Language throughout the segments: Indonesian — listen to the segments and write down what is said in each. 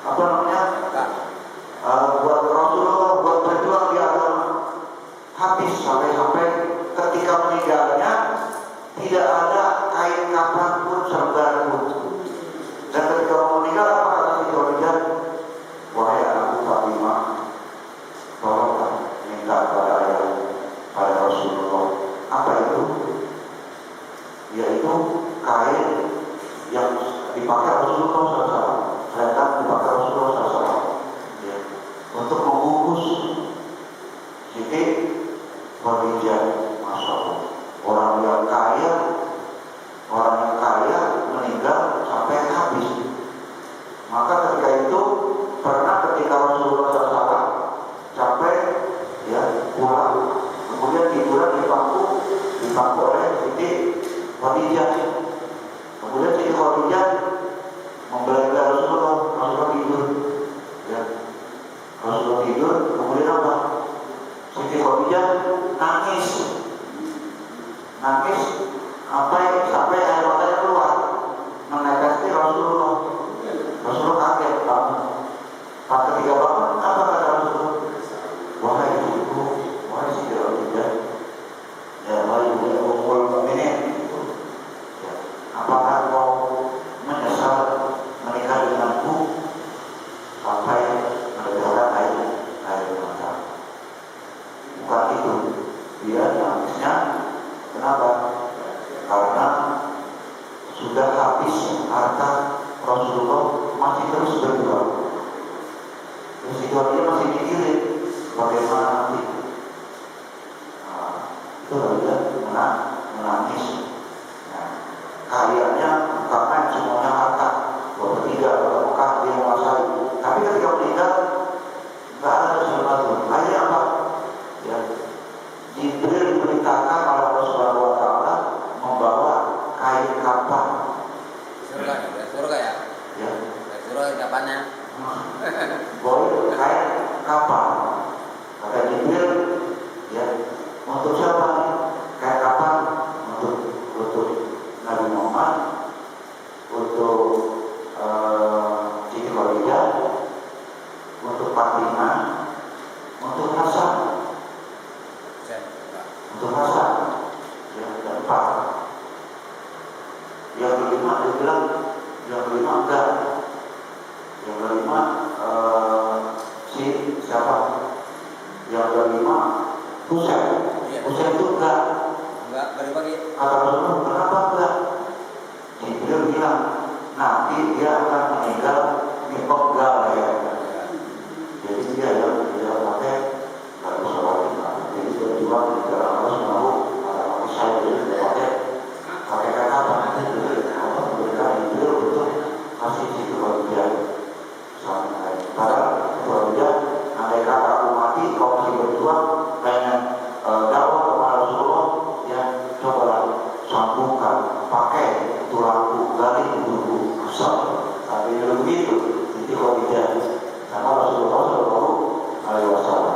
apa namanya, buat Rasulullah, buat berjuang di agama, habis sampai ketika meninggalnya tidak ada kain kafan pun serban pun. Dan ketika mau meninggal apa kata Siti Khadijah? Wahai anakku Fatimah, tolonglah minta pada ayah, pada Rasulullah. Apa itu? Yaitu kain yang dipakai Rasulullah SAW, selendang dipakai Rasulullah SAW, ya, untuk membungkus. Siti Khadijah, masya Allah, orang yang kaya meninggal sampai habis. Maka ketika itu pernah ketika Rasulullah SAW sampai ya pulang, kemudian tiduran dipangku oleh Siti Khadijah. Kemudian Siti Khadijah membelai Rasulullah tidur, ya. Rasulullah tidur, kemudian apa? Siti Khadijah nangis sampai air matanya keluar menetes di Rasulullah. Rasulullah kaget banget. Pas ketika bangun, apa kata Rasulullah? Wahai ibu, wahai Siti Khadijah, ya wahai ummul mukminin, ya, apakah kau menyesal menikah denganku? Sampai meneteskan air mata. Bukan itu, dia nangisnya kenapa? Karena sudah habis harta Rasulullah, masih terus berjuang. Terus itu dia masih mikirin bagaimana nanti. Itu dia menangis. Nah, karyanya karena semuanya harta, bertiga Mekah dia menguasai. Tapi ketika meninggal nggak ada sesuatu. Akhirnya apa? Ya, Jibril diperintahkan oleh Allah Subhanahu Wa Taala membawa kain kafan. Surga ya? Ya. Surga kapannya? Bawa kain kafan. Kata Jibril, ya, untuk siapa nih? Kain kafan untuk Nabi Muhammad, untuk Siti Khadijah, untuk Fatimah, untuk Hasan. Untuk Hasan, ya, dan Pak. Yang kelima dia bilang, yang kelima enggak. Yang kelima siapa? Yang kelima Husain. Husain itu enggak bagi. Kata Rasulullah, kenapa enggak? Jibril bilang nanti dia akan meninggal di penggal ya. Jadi dia yang pakai nggak bisa lagi. Jadi berjuang di dalam Allah Subhanahu Wa Taala. Jadi pakai kata apa? Allah memberikan Jibril untuk kasih Siti Khadijah. Karena Siti Khadijah, andai kata aku mati, kau masih berjuang pengen dakwah kepada Rasulullah, ya cobalah sambungkan, pakai tulangku, gali tubuhku, rusak. Tapi begitu Siti Khadijah sama Rasulullah SAW.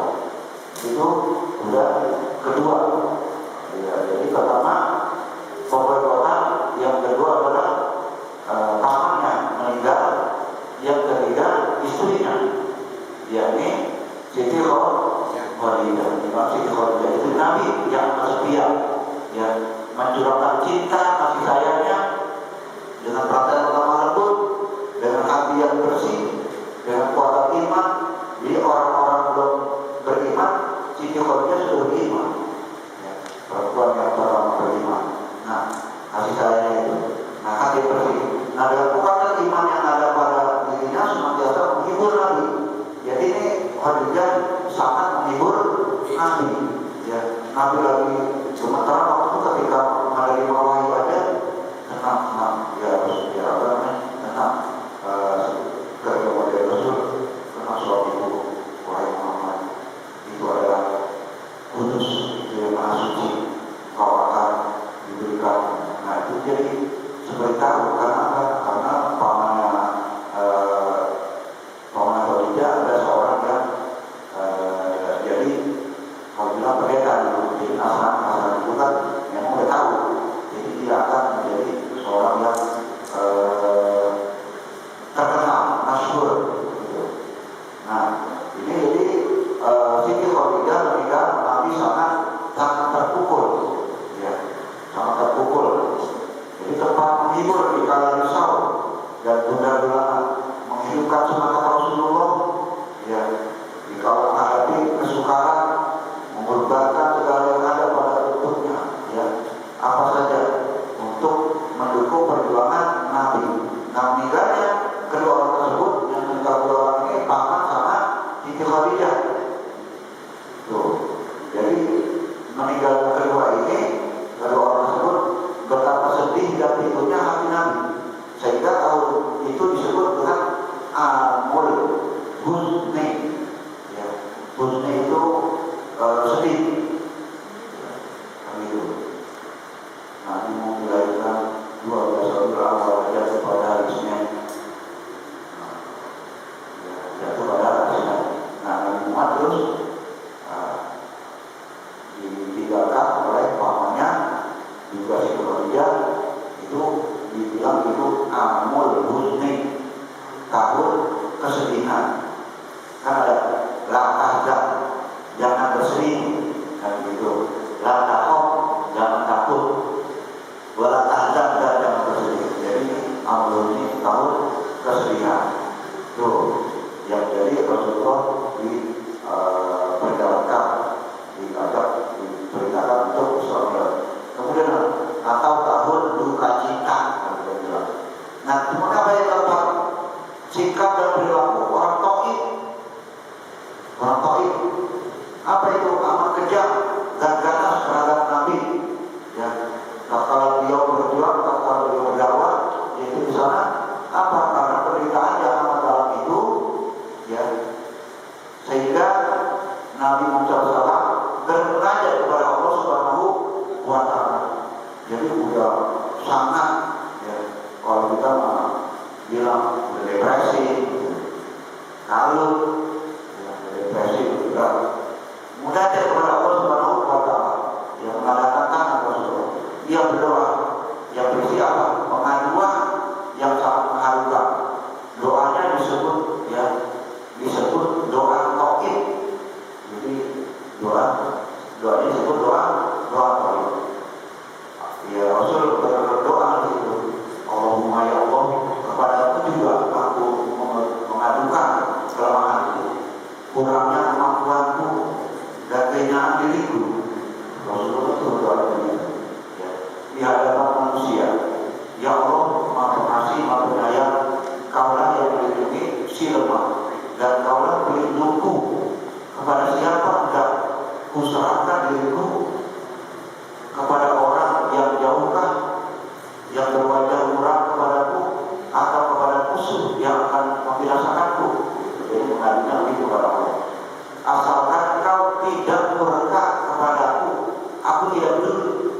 Itu sudah kedua. Ya, jadi pertama pokok-pokok, yang kedua adalah pamannya meninggal, yang ketiga istrinya, yakni Siti Khadijah. Siti Khadijah itu Nabi yang kesepian, ya, mencurahkan cinta kasih sayangnya dengan perhatian lemah lembut, dengan hati yang bersih, dengan kuatan iman. Jadi orang-orang belum beriman, Siti Khadijah sudah beriman, ya, perempuan yang pertama beriman. Nah, kasih sayangnya itu, nah hati bersih. Nah, dengan kuatan iman yang ada pada dirinya senantiasa menghibur Nabi. Jadi ini Khadijah sangat menghibur Nabi. Ya, Nabi lagi sementara waktu itu ketika menerima wahyu aja tenang, ya Rasul, ya apa namanya, tenang. Kepada Rasul, tenang suamiku, wahai Muhammad, itu adalah kudus, itu yang maha suci, kau akan diberikan. Nah itu jadi seperti tahu, karena apa? Karena pamannya Khadijah ada seorang yang jadi kalau bilang pendeta dulu, jadi husni, ya. Husni itu sedih, begitu. Nabi memulaikan 12 awal jatuh pada hari Senin, jatuh pada hari Senin. Nah, Nabi Muhammad terus ditinggalkan oleh pamannya juga si Khadijah, itu dibilang itu amul husni, tahun kesedihan. Kan ada la tahzan, jangan bersedih, kan gitu. La takhaf, jangan takut. Wala tahzan, jangan bersedih. Jadi amul husni, tahun kesedihan. Tuh, yang jadi Rasulullah diperintahkan, diperintahkan untuk sholat. Kemudian atau tahun duka cita. Nah, cuma apa yang terdapat sikap dan perilaku orang Taif. Orang Taif apa itu? Amat kejam dan ganas terhadap Nabi. Ya, kalau beliau berjuang, kalau beliau berdakwah, yaitu di sana apa? Karena penderitaan yang amat dalam itu, ya, sehingga Nabi Muhammad SAW bermunajat kepada Allah Subhanahu wa Ta'ala. Jadi udah sangat, ya, kalau kita bilang depresi, kalau ya, depresi juga munajat kepada Allah Subhanahu wa Ta'ala, yang mengadakan tangan Rasulullah, dia berdoa, yang berisi apa? Pengaduan yang sangat mengharukan. Doanya disebut, ya, disebut doa tauhid. Jadi doanya disebut doa tauhid. Ya, Rasul berdoa itu, Allahumma ya Allah, kepadamu juga aku mengadukan kelemahanku, kurangnya kemampuanku dan kehinaan diriku. Rasulullah itu berdoa begitu, ya, di hadapan manusia. Ya Allah, Maha Pengasih, Maha Penyayang, Kaulah yang melindungi si lemah, dan Kaulah pelindungku. Kepada siapa hendak kuserahkan diriku? Kepada orang yang jauhkah, yang berwajah murah kepadaku, atau kepada musuh yang akan membinasakanku? Jadi mengadunya lebih kepada Allah. Asalkan kau tidak murka kepadaku, aku tidak peduli.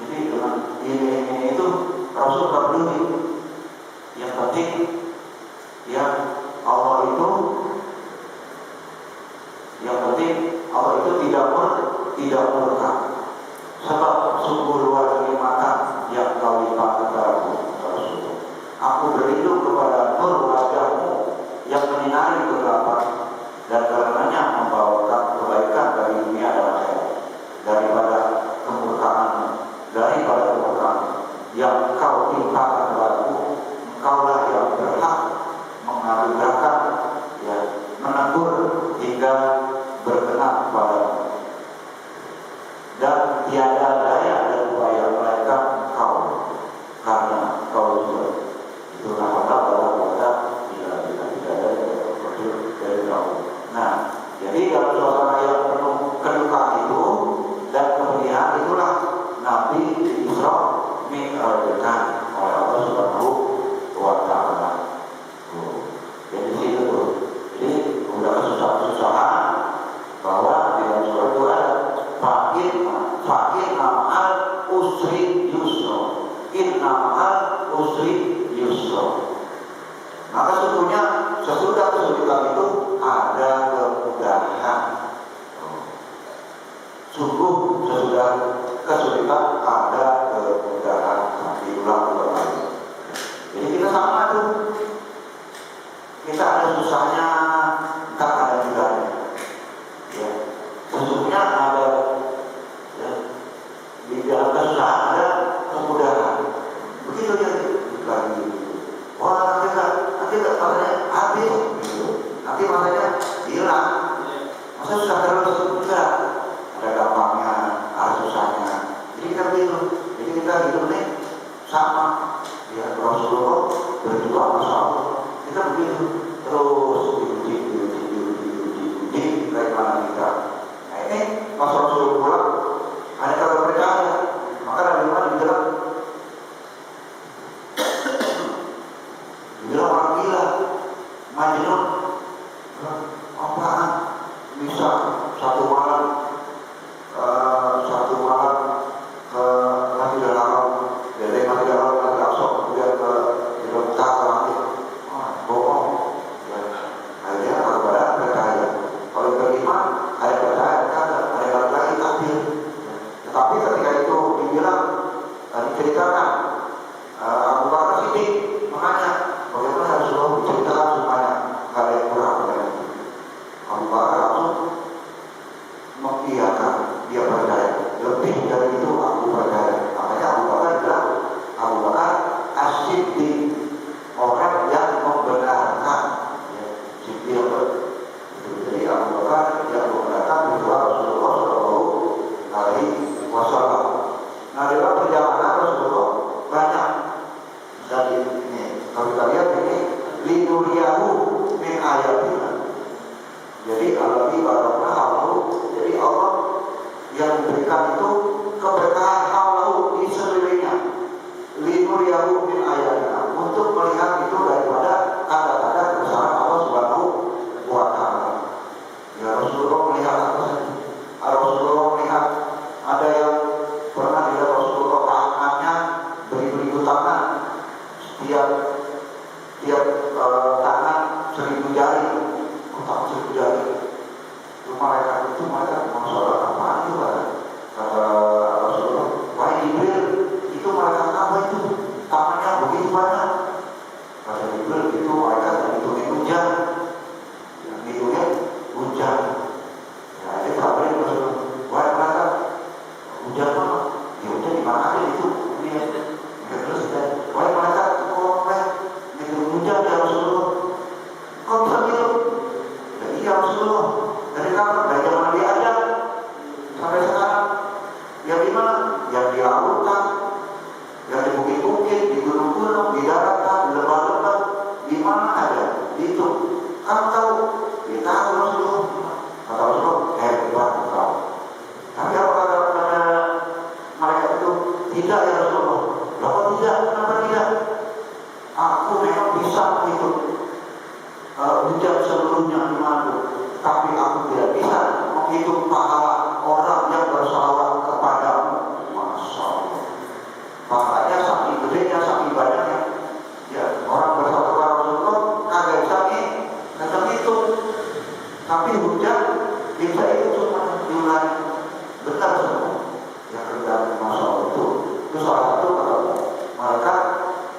Jadi dengan ini itu Rasul tidak peduli. Yang penting, ya, Allah itu, yang penting Allah itu tidak murka. Sebab sungguh luar kenikmatan yang kau limpahkan kepadaku, Rasul. Aku berlindung kepada nur wajahmu yang menyinari kegelapan, dan karenanya membawakan kebaikan dari dunia dan akhirat, daripada kemurkaan yang kau timpakan kepadaku. Engkaulah yang berhak menganugerahkan, ya, menegur hingga berkenan padamu, dan tiada daya dan upaya melainkan engkau, karena engkau juga itulah pada tidak ada dari kau. Nah, jadi dalam suasana yang penuh kedukaan itu dan kepedihan, itulah Nabi Isra Mi'rajkan oleh Allah Subhanahu wa Ta'ala. Jadi situ tuh. Jadi udah kesusahan bahwa di dalam surah itu ada fakir ma'al usri yusra, inna ma'al usri yusra. Maka sesungguhnya sesudah kesulitan itu ada kemudahan. Sungguh sesudah kesulitan ada kemudahan. Diulang kembali. Jadi kita sama tuh. Kita ada susahnya, tak ada mudahnya. Ya. Sesungguhnya ada, ya, di dalam kesusahan ada kemudahan. Begitu ya lagi. Wah, nanti katanya habis, gitu. Nanti masanya hilang. Masa susah terus? Enggak. Ada gampangnya, ada susahnya. Jadi kita begitu. Jadi kita hidup nih sama. Ya, Rasulullah berjuang masalah. Kita begitu terus diuji kayak mana kita. Nah ini pas Rasul pulang, ada kagak percaya, maka Nabi Muhammad dibilang orang gila, majnun. alladzi baraknahu. Jadi Allah yang memberikan itu keberkahan haulahu di sekelilingnya. Linuriyahu min ayatina, untuk melihat itu daripada tanda-tanda kebesaran Allah Subhanahu wa taala. Ya Rasulullah melihat apa saja. Rasulullah melihat ada yang pernah dilihat Rasulullah tangannya beribu-ribu tangan, tiap tangan 1000 jari, kotak 1000 jari. Itu mereka masalah apa itu kata Rasulullah. Wahai Jibril, itu mereka apa itu? Tangannya begitu banyak. Kata Jibril, itu mereka hitungin hujan, yang hitungin hujan. Ya itu kabarin Rasulullah. Wahai mereka, hujan mana? Ya hujan di mana aja itu? Ini terus wahai mereka, hitung hujan ya Rasulullah. Kok bisa gitu? Ya iya Rasulullah. Dari kapan? Dari zaman Nabi Adam sampai sekarang. Yang di mana? Yang di lautan, yang di bukit-bukit, di gunung-gunung, di daratan, di lembah-lembah, di mana ada? Itu. Kamu tahu? Ya tahu Rasulullah. Kata Rasulullah, hebat kau. Tapi apa kata mereka itu? Tidak ya Rasulullah. Kenapa tidak? Kenapa tidak? Aku memang bisa menghitung hujan seluruhnya di mana, tapi aku tidak bisa menghitung pahala orang yang bersalawat kepadamu. Masya Allah. Pahalanya saking gedenya, saking banyaknya. Ya, orang bersalawat kepada Rasulullah kagak bisa ngitung. Tapi hujan bisa itu cuma diulangi. Benar semua. Yang rendah Masya Allah itu salah satu mereka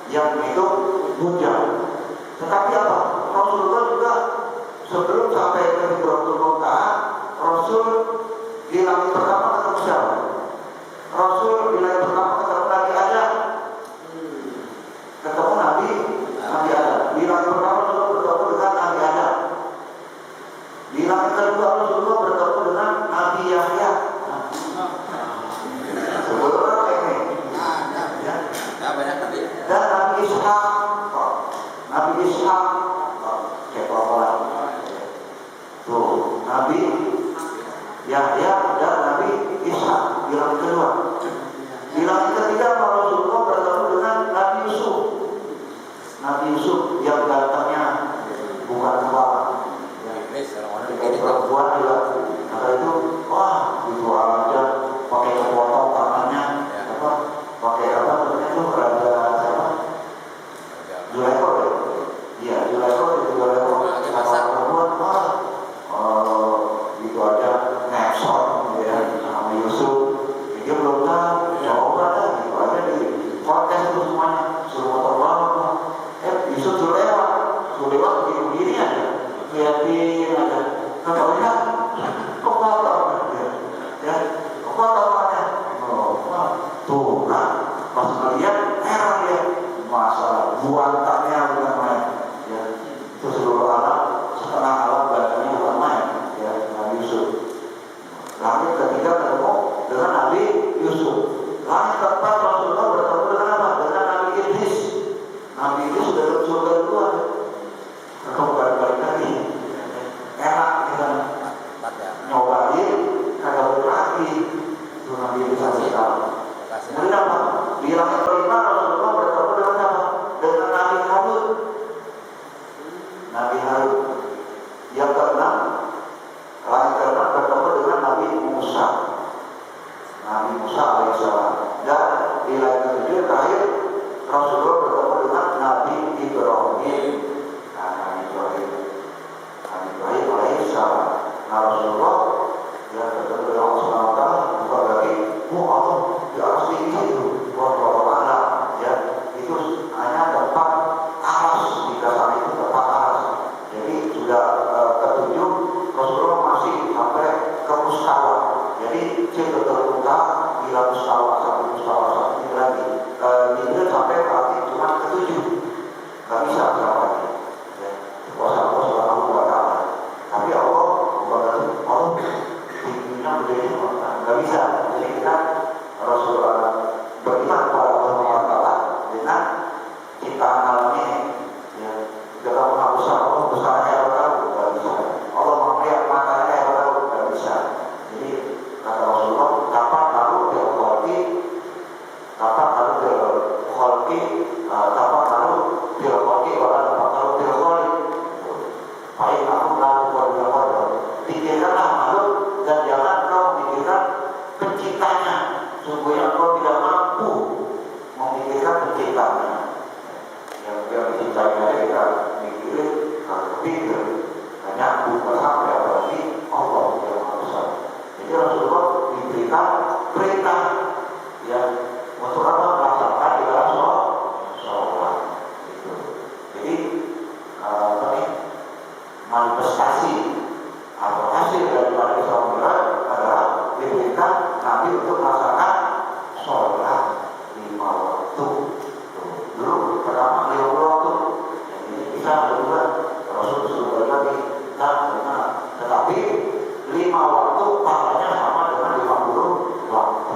yang menghitung hujan. Tetapi apa? Rasulullah juga sebelum sampai ke Sidratul Muntaha, Rasul di langit pertama ketemu siapa? Rasul di langit pertama ketemu Nabi Adam. Ketemu Nabi Adam. Di langit pertama Rasul bertemu dengan Nabi Adam. Di langit kedua Rasulullah bertemu dengan Nabi Yahya. Sebelumnya ini. Ya banyak tapi. Dan Nabi Ishak. Nabi Ishak. Tuh, Nabi Yahya dan Nabi Ishak di langit kedua. Di langit ketiga Rasulullah bertemu dengan Nabi Yusuf. Nabi Yusuf yang datangnya bukan tua, perempuan juga. Kata itu, wah itu aja pakai kepotong tangannya, apa? Pakai apa? Namanya itu raja siapa? Zulaikha ya? Iya, Zulaikha itu Zulaikha. Gitu aja ngesot ya sama Yusuf. Dia belum tahu jawabannya, gitu aja di kontes itu semuanya suruh motor banget. Yusuf suruh lewat begini aja, liatin aja. Kalau lihat, kok kotor ya, kok kotornya. Tuh kan, pas ngeliat heran dia, masalah buatannya bukan main. Ya, itu seluruh alam, setengah alam badannya bukan main. Ya, Nabi Yusuf. Langit ketiga ketemu dengan Nabi Yusuf. Langit keempat Rasulullah bertemu dengan apa? Dengan Nabi Idris. Nabi Idris sudah dalam surga duluan. Ketemu balik-balik lagi. Enak kita nyobain, kagak boleh lagi. Itu Nabi Idris sampai sekarang. Kemudian apa? Di langit kelima Rasulullah bertemu dengan apa? Dengan Nabi Harun. Nabi Harun. Yang keenam, langit keenam bertemu dengan Nabi Musa. Nabi Musa alaihissalam. Dan di langit ketujuh terakhir Rasulullah bertemu dengan Nabi Ibrahim. Nabi Ibrahim alaihissalam. Nah Rasulullah yang bertemu dengan Allah Subhanahu wa taala bukan berarti Allah di atas tinggi itu. Ya, itu hanya tempat aras, di dasar itu tempat aras. Jadi sudah ketujuh Rasulullah masih sampai ke Mustawa. Jadi Sidratul Muntaha di Mustawa sampai Mustawa sampai lagi. Jibril sampai ke langit baik aku melakukan keluarga. Pikirkanlah makhluk dan jangan kau memikirkan penciptanya. Sungguhnya kau tidak mampu memikirkan penciptanya. Yang penciptanya kita mikirin, kalau pikir hanya bukan sampai apalagi Allah yang Maha Besar. Jadi Rasulullah diberikan perintah yang untuk apa melaksanakan di dalam sholat. Itu. Jadi manifestasi atau hasil daripada Isra Mi'raj adalah diberikan Nabi untuk melaksanakan sholat 5 waktu. Dulu pertama 50 waktu, jadi bisa juga Rasul sudah lagi tetapi 5 waktu pahalanya sama dengan 50 waktu.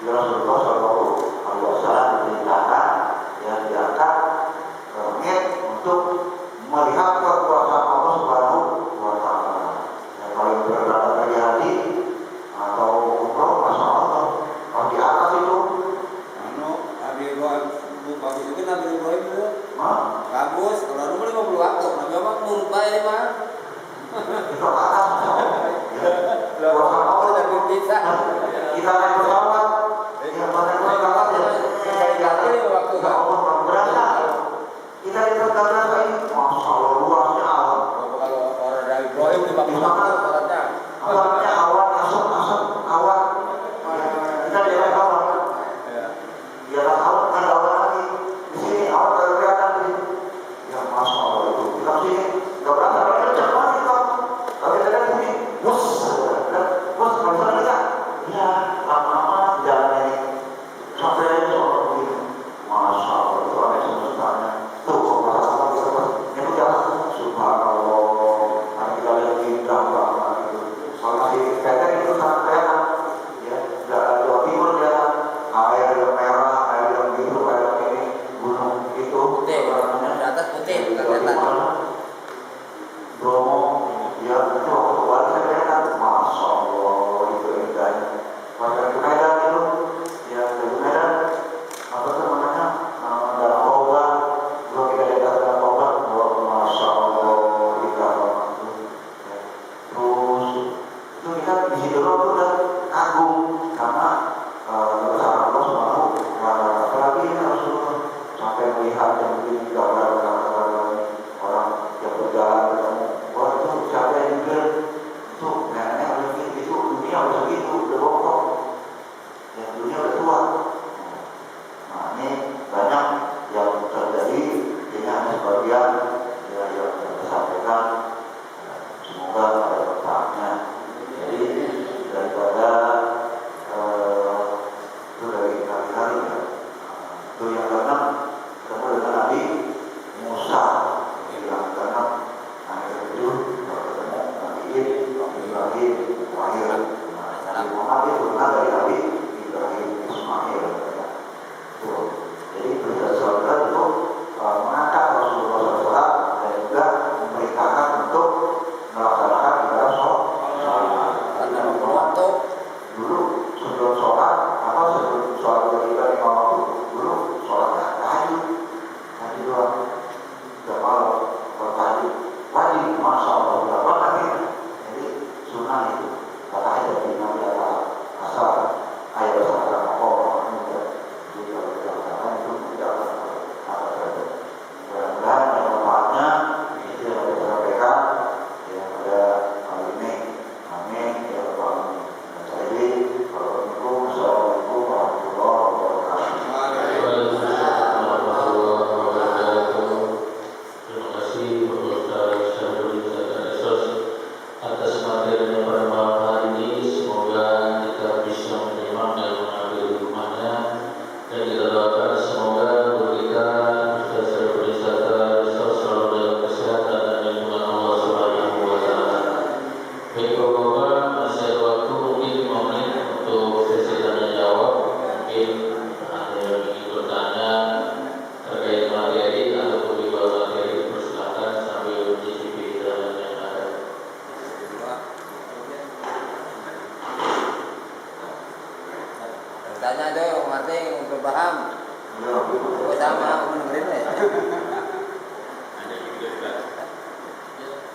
Ya Rasulullah SAW diperintahkan yang diangkat ke langit untuk melihat kekuasaan Allah Subhanahu wa Ta'ala. Yang paling berat bagi hati atau umroh, masya Allah, kalau di atas itu, Nabi Ibrahim, bagus juga Nabi Ibrahim itu. Bagus, kalau rumah 50 waktu, Nabi Ibrahim murba ini mah. itu ke atas, masya Allah. Kuasa Allah Nabi kita. kita naik pesawat, yang mana pesawat ya waktu ya Allah berasa. Kita itu berasa ini, masya Allah luasnya alam. Kalau orang dari Ibrahim 50 waktu sholatnya. Alamnya awan, asap, awan. Kita di atas awan. Di atas awan ada awan lagi. Di sini awan baru kelihatan nih. Ya masya Allah itu. Kita sini nggak berasa kerja banget itu. Kalau kita lihat sini, bus, kalau sana kita, ya lama-lama jalan ini sampai soal begini. Masya Allah itu ada semestanya. Tuh, kalau sama kita itu jalan subhanallah. Nanti kita lihat indah banget itu. Kalau masih kelihatan itu sangat kelihatan. Ya, Jawa Timur kelihatan. Air yang merah, air yang biru, air yang ini, gunung itu. Putih, di atas putih, bukan kelihatan. Bromo, ya itu waktu kembali saya kelihatan. Masya Allah itu indahnya. Masa ke Medan itu, ya dari Medan, apa itu namanya, Danau Toba, kalau kita lihat Danau Toba, masya Allah indah banget itu. Ya. Terus itu kita di situ itu udah kagum karena kebesaran Allah Subhanahu wa Ta'ala. Apalagi ini Rasulullah sampai melihat yang begini gambar orang yang berjalan ketemu, wah itu siapa yang juga itu nenek begini itu dunia udah begitu udah bokok ya dunia udah tua. Nah ini banyak yang terjadi, ini hanya sebagian ya, yang saya sampaikan. Semoga ada manfaatnya. Jadi daripada itu dari hari-hari ya, itu yang keenam ketemu dengan Nabi Musa, yang keenam. Nah yang ketujuh ketemu Nabi Ibrahim, Ismail. Nabi Muhammad itu benar dari Nabi Ibrahim, Ismail. Jadi berita saudara itu mengangkat Rasulullah SAW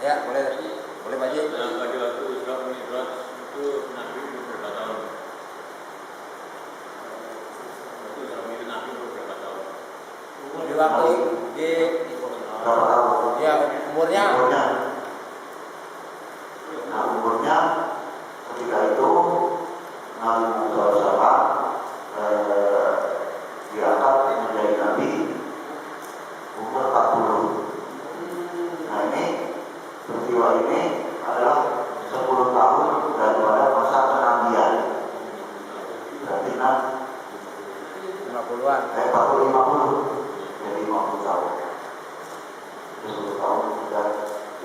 Ya, boleh Pak Haji. Pada waktu Isra Mi'raj itu Nabi umur berapa tahun? Waktu Isra Mi'raj Nabi umur berapa tahun? Di waktu di Berapa tahun? ya umurnya Umurnya ketika itu Nabi Muhammad SAW diangkat menjadi Nabi umur 40. Nah ini peristiwa ini adalah 10 tahun daripada masa kenabian. Berarti 50-an. 50 jadi 50 tahun. 10 tahun sudah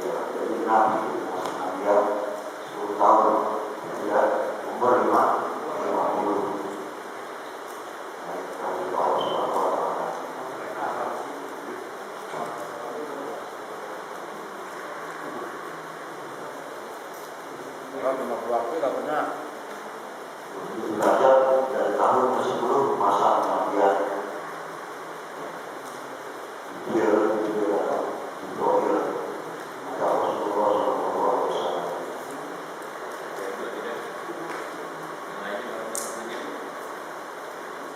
ya, jadi Nabi masa kenabian 10 tahun ya, umur 50. Kalau 50 waktu nggak pernah. Belajar dari tahun ke-10 masa kenabian. Dia Ibrahim ada Rasulullah SAW.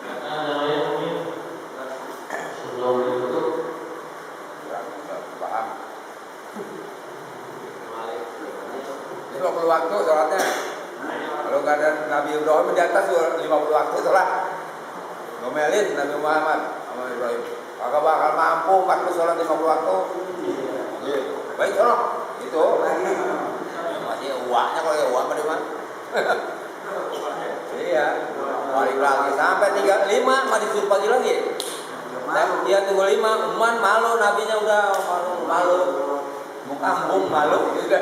Karena namanya mungkin sebelum ditutup Paham. 50 waktu sholatnya. Kalau nggak ada Nabi Ibrahim di atas 50 waktu sholat. Ngomelin Nabi Muhammad sama Ibrahim. Kagak bakal mampu 40 sholat 50 waktu. Gitu. Baik sholat. Itu. Masih uangnya kalau ya uang pada mana? Iya. Balik lagi sampai 35 masih disuruh pagi lagi. Dia tunggu 5, Uman malu, nabinya udah malu. Kampung malu juga.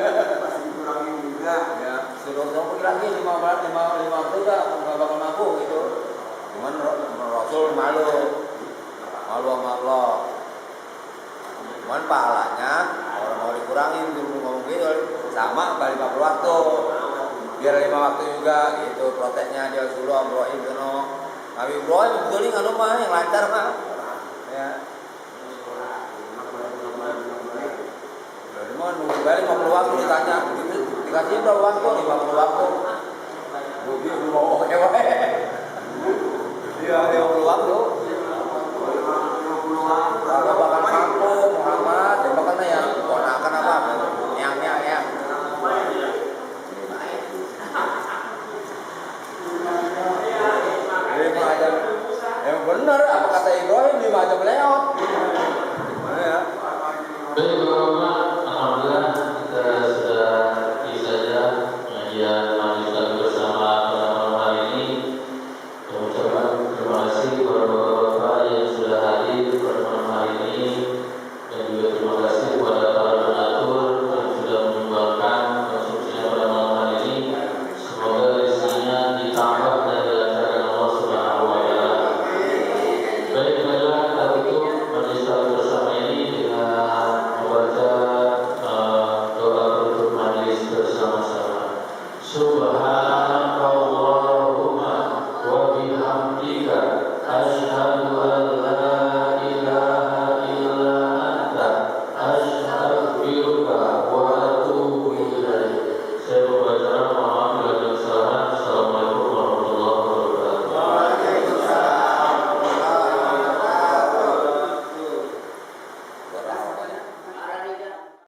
Ya, suruh pergi lagi 5 waktu enggak bakal mampu gitu. Cuman Rasul malu sama Allah. Cuman pahalanya orang mau dikurangin dulu ngomong gitu sama balik 50 waktu. Biar 5 waktu juga gitu protesnya dia dulu Ibrahim sono. Nabi Ibrahim betul ini anu mah yang lancar mah. Ya. Jadi mau nunggu balik 50 waktu ditanya gitu. Dikasih berapa waktu? 50 waktu. Budi mau oke wae. Iya, 50 waktu. Kalau bakal mampu Muhammad, dia bakal yang ponakan apa? Yang. Lima jam. Yang benar apa kata Ibrahim 5 jam lewat. Ya.